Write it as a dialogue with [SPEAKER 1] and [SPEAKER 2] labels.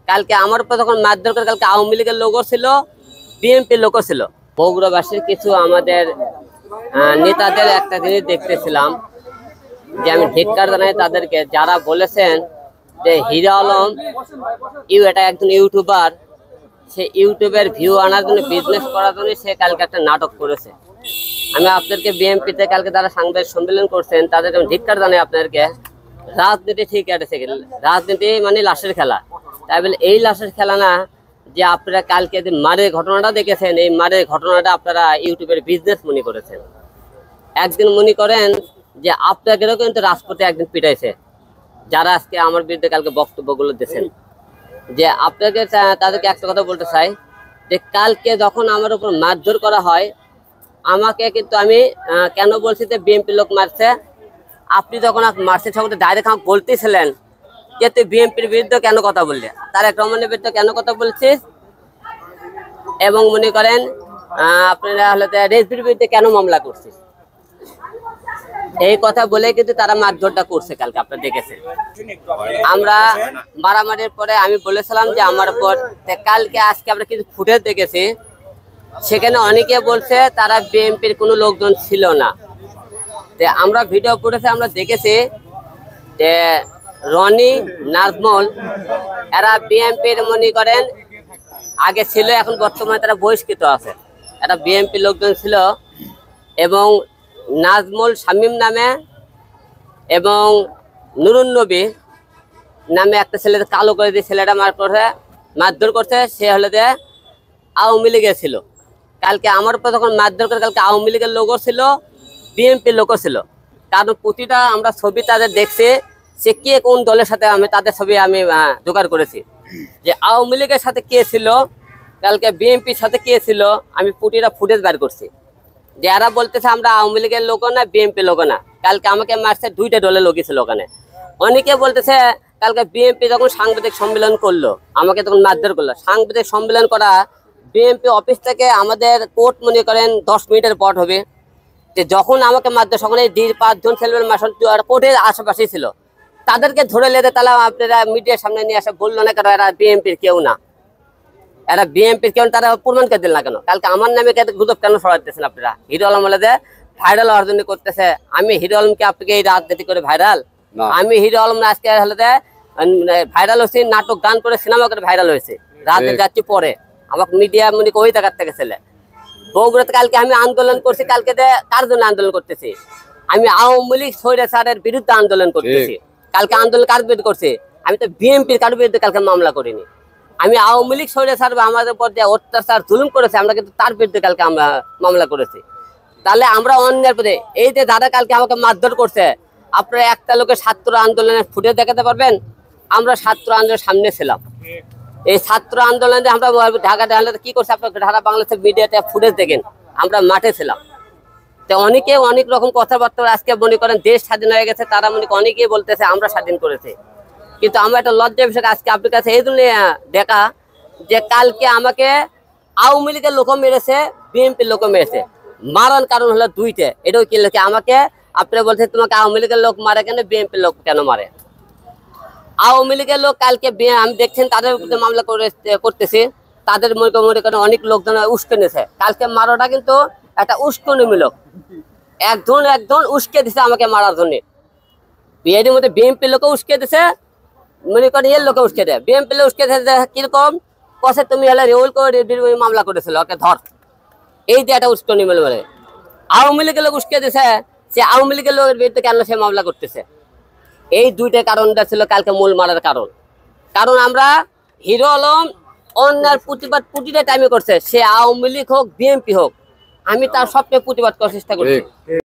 [SPEAKER 1] কালকে আমার উপর তখন মারধর করে, কালকে আওয়ামী লীগের লোগো ছিল, বিএনপির লোগো ছিল। বগুড়াবাসীর কিছু আমাদের নেতাদের একটা জিনিস দেখতেছিলাম, যে আমি ধিক্কার জানাই তাদেরকে, যারা বলেছেন যে হিরো আলম এটা একজন ইউটিউবার, সে ইউটিউবের ভিউ আনার জন্য, বিজনেস করার জন্য সে কালকে একটা নাটক করেছে। আমি আপনাদেরকে বিএনপিতে কালকে যারা সাংবাদিক সম্মেলন করছেন তাদেরকে আমি ধিক্কার জানাই আপনাদেরকে। রাজনীতি ঠিক আছে, রাজনীতি মানে লাশের খেলা। তাই বলে এই লাশের খেলা না, যে আপনারা কালকে যে মারের ঘটনাটা দেখেছেন, এই মারের ঘটনাটা আপনারা ইউটিউবের বিজনেস মনে করেছেন। একদিন মনে করেন যে আপনাদেরও কিন্তু রাজপথে একদিন পিটাইছে, যারা আজকে আমার বিরুদ্ধে কালকে বক্তব্যগুলো দিয়েছেন। যে আপনাকে তাদেরকে একটা কথা বলতে চাই, যে কালকে যখন আমার উপর মারধর করা হয়, আমাকে কিন্তু আমি কেন বলছি যে বিএনপি লোক মারছে, আপনি যখন মারছে সকলে ডাইরেক্ট আমাকে বলতেছিলেন যে তুই বিএনপির বিরুদ্ধে কেন কথা বললি, তারেক রহমানের বিরুদ্ধে কেন কথা বলছিস, এবং মনে করেন আপনারা হলে রেজবির বিরুদ্ধে কেন মামলা করছিস, এই কথা বলে কিন্তু তারা মারধরটা করছে কালকে, আপনারা দেখেছেন। আমরা মারামারির পরে আমি বলেছিলাম যে আমার উপর, কালকে আজকে আমরা কিছু ফুটেজ দেখেছি, সেখানে অনেকে বলছে তারা বিএনপির কোনো লোকজন ছিল না। আমরা ভিডিও ফুটেজে আমরা দেখেছি যে রনি, নাজমল এরা বিএনপির মনে করেন আগে ছিল, এখন বর্তমানে তারা বহিষ্কৃত আছে। এরা বিএনপির লোকজন ছিল, এবং নাজমুল শামীম নামে এবং নুরুন নবী নামে একটা ছেলে কালো করে দিয়ে ছেলেটা মারধর করছে, সে হলে যে আওয়ামী লীগের ছিল। কালকে আমার উপর তখন মারধর করে, কালকে আওয়ামী লীগের লোগো ছিল, বিএনপির লোগো ছিল। কারণ প্রতিটা আমরা ছবি তাদের দেখছি, সে কে কোন দলের সাথে, আমি তাদের ছবি আমি জোগাড় করেছি, যে আওয়ামী লীগের সাথে কে ছিল, কালকে বিএনপির সাথে কে ছিল, আমি প্রতিটা ফুটেজ বের করছি। যারা বলতেছে আমরা আওয়ামী লীগের লোক না, বিএনপি লোক না, কালকে আমাকে মারছে দুইটা দলের লোকই ছিল ওখানে। অনেকে বলতেছে কালকে বিএনপি যখন সাংবাদিক সম্মেলন করলো, আমাকে তখন মারধর করলো। সাংবাদিক সম্মেলন করা বিএনপি অফিস থেকে আমাদের কোর্ট মনে করেন 10 মিনিটের পর হবে, যে যখন আমাকে মারধর তখন এই 5 জন ছেলে কোর্টের আশেপাশেই ছিল, তাদেরকে ধরে লেদে তাহলে আপনারা মিডিয়ার সামনে নিয়ে আসে বললো না কেন এরা বিএনপির কেউ না, এরা বিএনপির কেউ, তারা প্রমাণকে দিল না কেন? কালকে আমার নামে গুজব কেন ছড়াতেছেন আপনারা? হিরো আলম হলে যে ভাইরাল হওয়ার জন্য করতেছে। আমি হিরো আলমকে আপনাকে এই রাজনীতি করে ভাইরাল? আমি হিরো আলম না, আজকে হলে যে ভাইরাল হয়েছে, নাটক গান করে সিনেমা করে ভাইরাল হয়েছে, রাজনীতি যাচ্ছি পরে আমাকে মিডিয়া মনে ওই জায়গার থেকে ছেলে। বগুড়াতে কালকে আমি আন্দোলন করছি, কালকে যে কার জন্য আন্দোলন করতেছি? আমি আওয়ামী লীগ স্বৈরাচারের বিরুদ্ধে আন্দোলন করতেছি। কালকে আন্দোলন কার বিরুদ্ধে করছে? আমি তো বিএনপির কারোর বিরুদ্ধে কালকে মামলা করিনি। আমি আওয়ামী লীগ স্বৈরাচার আমাদের উপর যে অত্যাচার জুলুম করেছে, আমরা কিন্তু তার বিরুদ্ধে কালকে আমরা মামলা করেছি। তাহলে আমরা অন্যের প্রতি, এই যে যারা কালকে আমাকে মারধর করছে, আপনারা একটা লোকের ছাত্র আন্দোলনের ফুটেজ দেখাতে পারবেন? আমরা ছাত্র আন্দোলনের সামনে ছিলাম। এই ছাত্র আন্দোলনে আমরা ঢাকা কি করছে, আপনার ঢাকা বাংলাদেশের মিডিয়াতে ফুটেজ দেখেন, আমরা মাঠে ছিলাম। তো অনেকে অনেক রকম কথাবার্তা আজকে মনে করেন দেশ স্বাধীন হয়ে গেছে, তারা মনে করেন অনেকেই বলতেছে আমরা স্বাধীন করেছি। কিন্তু আমার একটা লজ্জা বিষয় আজকে আপনার কাছে এই জন্য দেখা, যে কালকে আমাকে আওয়ামী লীগের লোকও মেরেছে, বিএনপির লোকও মেরেছে। মারার কারণ হলো দুইটা। এটাও কি লেখে আমাকে আপনারা বলছে তোমাকে আওয়ামী লীগের লোক মারে কেন, বিএনপির লোক কেন মারে? আওয়ামী লীগের লোক কালকে আমি দেখছেন তাদের মামলা করতেছে, তাদের মনে করেন অনেক লোকজন উস্কেনেছে। কালকে মারাটা কিন্তু একটা উস্কনিমূলক, একজন উস্কে দিছে আমাকে মারার জন্য। এর মধ্যে বিএনপির লোকও উস্কে দিছে, মনে করেন এর লোকে উস্কে দেয়। বিএনপি লোক উস্কে দিয়েছে কিরকম, কষে তুমি হলে রেউল করে মামলা করেছিল, ওকে ধর, এই যে একটা উস্কনিমূলক। মানে আওয়ামী লীগের লোক উস্কে দিছে, সে আওয়ামী লীগের লোকের বিরুদ্ধে কেন সে মামলা করতেছে? এই দুইটা কারণটা ছিল কালকে মূল মারার কারণ। কারণ আমরা হিরো আলম অন্যার প্রতিবাদ প্রতিটা টাইমে করছে, সে আওয়ামী লীগ হোক বিএনপি হোক, আমি তার সবচেয়ে প্রতিবাদ করার চেষ্টা করছি।